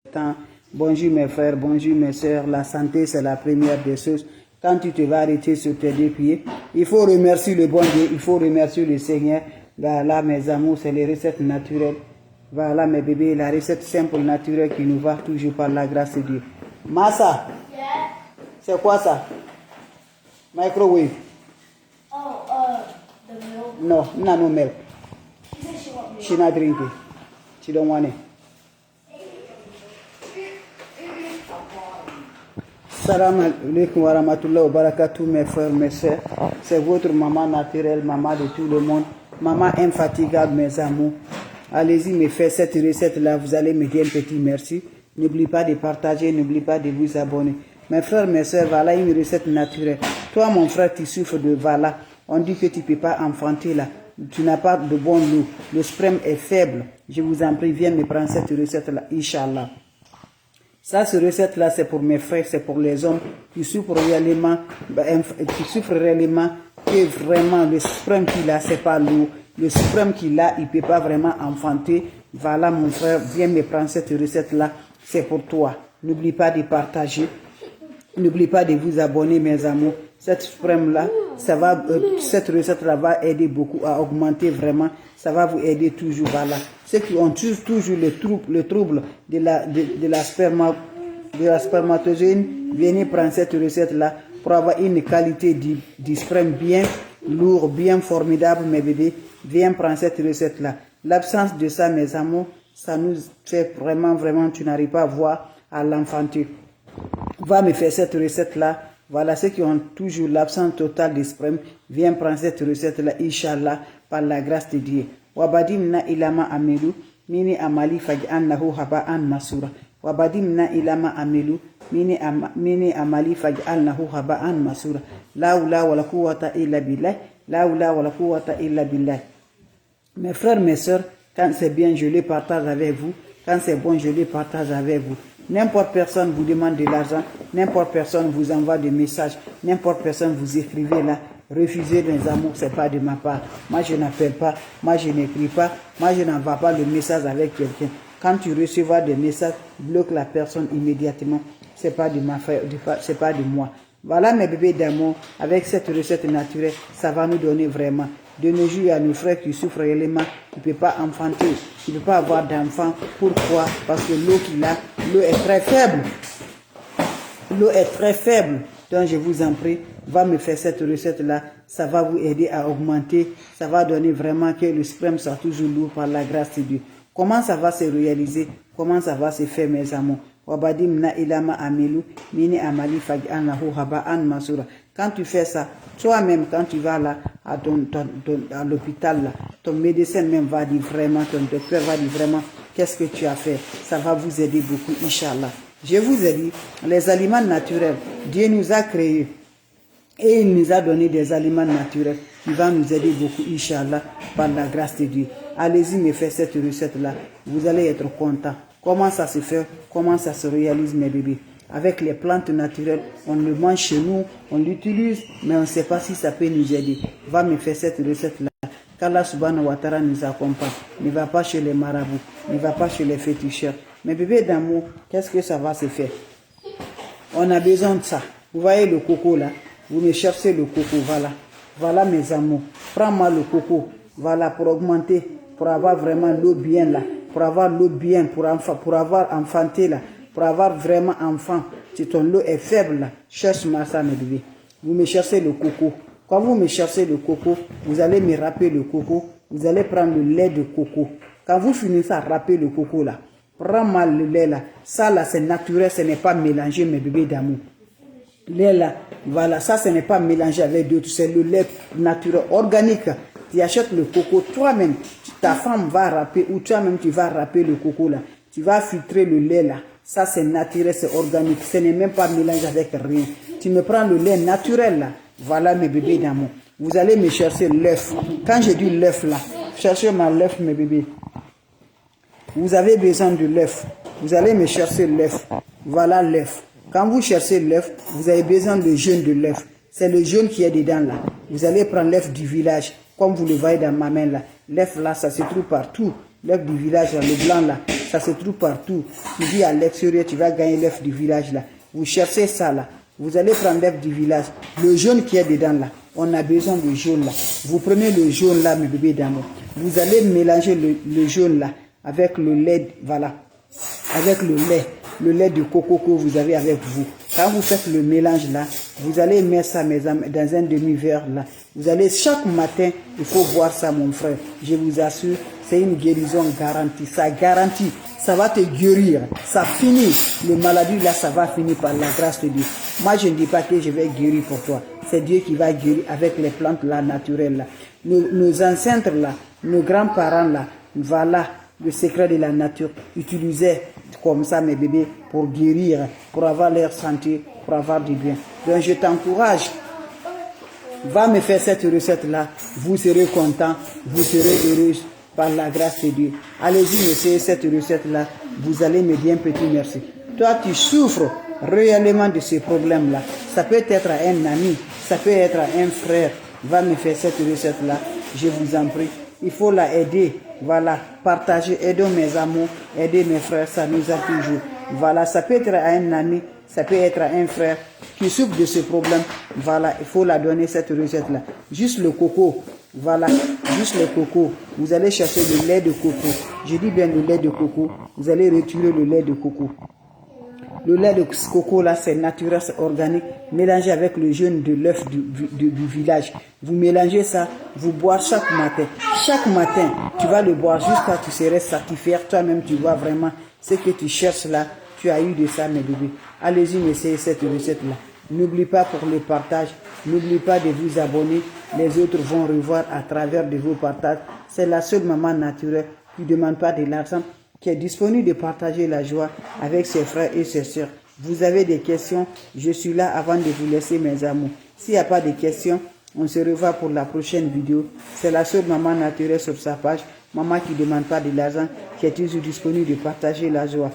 temps. Bonjour mes frères, bonjour mes soeurs. La santé, c'est la première des choses. Quand tu te vas arrêter sur tes deux pieds, il faut remercier le bon Dieu, il faut remercier le Seigneur. Voilà mes amours, c'est les recettes naturelles. Voilà mes bébés, la recette simple, naturelle qui nous va toujours par la grâce de Dieu. Massa, c'est quoi ça? Microwave. The milk. No, no milk. She said she want milk. She not drinking. She don't want it. Salam alaikum wa rahmatullahi wa barakatuh mes frères, mes soeurs. C'est votre maman naturelle, maman de tout le monde. Maman infatigable mes amours. Allez-y me faire cette recette là, vous allez me dire un petit merci. N'oubliez pas de partager, n'oubliez pas de vous abonner. Mes frères, mes soeurs, voilà une recette naturelle. Toi mon frère, tu souffres de voilà. On dit que tu ne peux pas enfanter là. Tu n'as pas de bon loup. Le sperme est faible. Je vous en prie, viens me prendre cette recette là, Inch'Allah. Ça, cette recette-là, c'est pour mes frères, c'est pour les hommes qui souffrent réellement, que vraiment le sperme qu'il a, c'est pas lourd. Le sperme qu'il a, il ne peut pas vraiment enfanter. Voilà, mon frère, viens me prendre cette recette-là, c'est pour toi. N'oublie pas de partager. N'oubliez pas de vous abonner, mes amours. Cette sperme-là, cette recette-là va aider beaucoup à augmenter vraiment. Ça va vous aider toujours. Voilà. Ceux qui ont toujours le trouble de la spermatozoïde, venez prendre cette recette-là pour avoir une qualité du sperme bien lourd, bien formidable, mes bébés. Viens prendre cette recette-là. L'absence de ça, mes amours, ça nous fait vraiment, tu n'arrives pas à voir à l'enfanter. Va me faire cette recette-là. Voilà, ceux qui ont toujours l'absence totale de sperme, viens prendre cette recette-là, Inch'Allah, par la grâce de Dieu. Wabadimna ilama amelu, mini amali faj'annahu haba'an masura. Wabadimna ilama amelu, mini amali faj'annahu haba'an masura. La oula wa la quwwata illa billah. La oula wa la quwwata illa billah. Mes frères, mes soeurs, quand c'est bien, je les partage avec vous. Quand c'est bon, je les partage avec vous. N'importe personne vous demande de l'argent, n'importe personne vous envoie des messages, n'importe personne vous écrivez là, refusez les amours, c'est pas de ma part. Moi je n'appelle pas, moi je n'écris pas, moi je n'envoie pas le message avec quelqu'un. Quand tu recevras des messages, bloque la personne immédiatement. C'est pas de ma frère, c'est pas de moi. Voilà mes bébés d'amour, avec cette recette naturelle, ça va nous donner vraiment. De nos jours, il y a nos frères qui souffrent réellement, qui ne peuvent pas enfanter, qui ne peuvent pas avoir d'enfants. Pourquoi? Parce que l'eau qu'il a, l'eau est très faible. L'eau est très faible. Donc je vous en prie, va me faire cette recette-là. Ça va vous aider à augmenter. Ça va donner vraiment que le sperme soit toujours lourd par la grâce de Dieu. Comment ça va se réaliser? Comment ça va se faire, mes amours? Wabadimna ilama amelu, mini amali faj'anahu haba'an masura. Quand tu fais ça, toi-même, quand tu vas là, à l'hôpital, là, ton médecin même va dire vraiment, ton docteur va dire vraiment, qu'est-ce que tu as fait? Ça va vous aider beaucoup, Inch'Allah. Je vous ai dit, les aliments naturels, Dieu nous a créés et il nous a donné des aliments naturels qui vont nous aider beaucoup, Inch'Allah, par la grâce de Dieu. Allez-y me faire cette recette-là, vous allez être content. Comment ça se fait? Comment ça se réalise, mes bébés? Avec les plantes naturelles, on le mange chez nous, on l'utilise, mais on ne sait pas si ça peut nous aider. Va me faire cette recette-là. Qu'Allah subhanahu wa ta'ala nous accompagne. Ne va pas chez les marabouts, ne va pas chez les féticheurs. Mes bébés d'amour, qu'est-ce que ça va se faire? On a besoin de ça. Vous voyez le coco là? Vous me cherchez le coco, voilà. Voilà mes amours. Prends-moi le coco, voilà, pour augmenter, pour avoir vraiment l'eau bien là. Pour avoir l'eau bien, pour avoir enfanté là, pour avoir vraiment enfant. Si ton eau est faible là, cherche-moi ça, mes bébés. Vous me cherchez le coco. Quand vous me cherchez le coco, vous allez me râper le coco. Vous allez prendre le lait de coco. Quand vous finissez à râper le coco là, prends-moi le lait là. Ça là, c'est naturel, ce n'est pas mélangé, mes bébés d'amour. Lait là, voilà, ça ce n'est pas mélangé avec d'autres, c'est le lait naturel, organique. Tu achètes le coco toi-même, ta femme va râper ou toi-même tu vas râper le coco là. Tu vas filtrer le lait là. Ça c'est naturel, c'est organique. Ce n'est même pas mélangé avec rien. Tu me prends le lait naturel là. Voilà mes bébés d'amour. Vous allez me chercher l'œuf. Quand je dis l'œuf là, cherchez ma l'œuf mes bébés. Vous avez besoin de l'œuf. Vous allez me chercher l'œuf. Voilà l'œuf. Quand vous cherchez l'œuf, vous avez besoin de jaune de l'œuf. C'est le jaune qui est dedans là. Vous allez prendre l'œuf du village. Comme vous le voyez dans ma main là. L'œuf là, ça se trouve partout. L'œuf du village là, le blanc là. Ça se trouve partout. Tu dis à l'extérieur, tu vas gagner l'œuf du village là. Vous cherchez ça là. Vous allez prendre l'œuf du village. Le jaune qui est dedans là. On a besoin de jaune là. Vous prenez le jaune là, mes bébés d'amour. Vous allez mélanger le jaune là avec le lait, voilà. Avec le lait de coco que vous avez avec vous. Quand vous faites le mélange là, vous allez mettre ça dans un demi-verre là. Vous allez chaque matin, il faut boire ça mon frère. Je vous assure, c'est une guérison garantie. Ça garantit, ça va te guérir. Ça finit. Les maladies là, ça va finir par la grâce de Dieu. Moi, je ne dis pas que je vais guérir pour toi. C'est Dieu qui va guérir avec les plantes là, naturelles là. Nos ancêtres là, nos grands-parents là, voilà le secret de la nature. Utilisaient comme ça mes bébés pour guérir, pour avoir leur santé, pour avoir du bien. Donc je t'encourage, va me faire cette recette là, vous serez content, vous serez heureuse par la grâce de Dieu. Allez-y, essayez cette recette là, vous allez me dire un petit merci. Toi tu souffres réellement de ces problèmes là, ça peut être un ami, ça peut être un frère, va me faire cette recette là, je vous en prie. Il faut la aider, voilà, partager, aider mes amours, aider mes frères, ça nous a toujours. Voilà, ça peut être à un ami, ça peut être à un frère qui souffre de ce problème. Voilà, il faut la donner cette recette-là. Juste le coco, voilà, juste le coco. Vous allez chercher le lait de coco. Je dis bien le lait de coco. Vous allez retirer le lait de coco. Le lait de coco là, c'est naturel, c'est organique, mélangé avec le jaune de l'œuf du village. Vous mélangez ça, vous boire chaque matin. Chaque matin, tu vas le boire jusqu'à ce que tu seras satisfait. Toi-même, tu vois vraiment ce que tu cherches là. Tu as eu de ça, mes bébés. Allez-y, essayez cette recette-là. N'oublie pas pour le partage. N'oublie pas de vous abonner. Les autres vont revoir à travers de vos partages. C'est la seule maman naturelle qui ne demande pas de l'argent, qui est disponible de partager la joie avec ses frères et ses sœurs. Vous avez des questions, je suis là avant de vous laisser mes amours. S'il n'y a pas de questions, on se revoit pour la prochaine vidéo. C'est la seule maman naturelle sur sa page, maman qui ne demande pas de l'argent, qui est toujours disponible de partager la joie.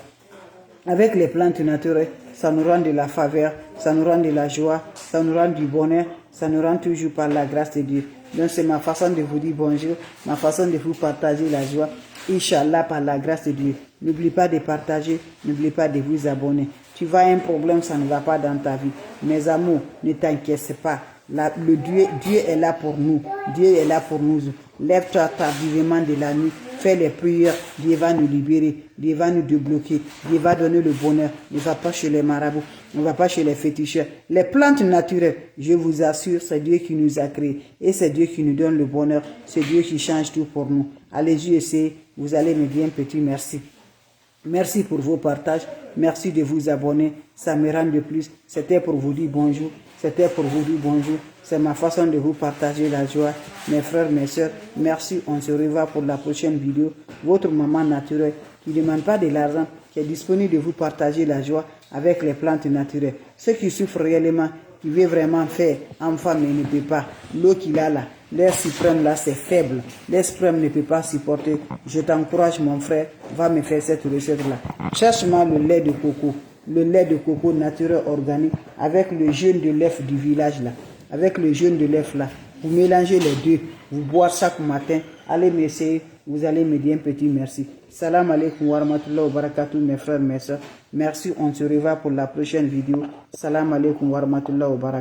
Avec les plantes naturelles, ça nous rend de la faveur, ça nous rend de la joie, ça nous rend du bonheur, ça nous rend toujours par la grâce de Dieu. Donc c'est ma façon de vous dire bonjour, ma façon de vous partager la joie. Inch'Allah, par la grâce de Dieu. N'oublie pas de partager, n'oublie pas de vous abonner. Tu vois un problème, ça ne va pas dans ta vie. Mes amours, ne t'inquiète pas. Dieu est là pour nous. Dieu est là pour nous. Lève-toi tardivement de la nuit. Fais les prières. Dieu va nous libérer. Dieu va nous débloquer. Dieu va donner le bonheur. Ne va pas chez les marabouts. On ne va pas chez les féticheurs. Les plantes naturelles, je vous assure, c'est Dieu qui nous a créés. Et c'est Dieu qui nous donne le bonheur. C'est Dieu qui change tout pour nous. Allez-y, essayez. Vous allez me dire un petit merci. Merci pour vos partages. Merci de vous abonner. Ça me rend de plus. C'était pour vous dire bonjour. C'était pour vous dire bonjour. C'est ma façon de vous partager la joie. Mes frères, mes soeurs, merci. On se revoit pour la prochaine vidéo. Votre maman naturelle qui ne demande pas de l'argent, qui est disponible de vous partager la joie avec les plantes naturelles. Ceux qui souffrent réellement, qui veulent vraiment faire enfant mais ne peut pas. L'eau qu'il a là, l'air suprême là, c'est faible. L'air suprême ne peut pas supporter. Je t'encourage, mon frère, va me faire cette recette-là. Cherche-moi le lait de coco. Le lait de coco naturel organique avec le jaune de l'œuf du village là. Avec le jaune de l'œuf là. Vous mélangez les deux. Vous boire chaque matin. Allez m'essayer. Vous allez me dire un petit merci. Salam alaikum wa rahmatullahi wa barakatuh, mes frères, mes soeurs. Merci. On se revoit pour la prochaine vidéo. Salam alaikum wa rahmatullahi wa barakatuh.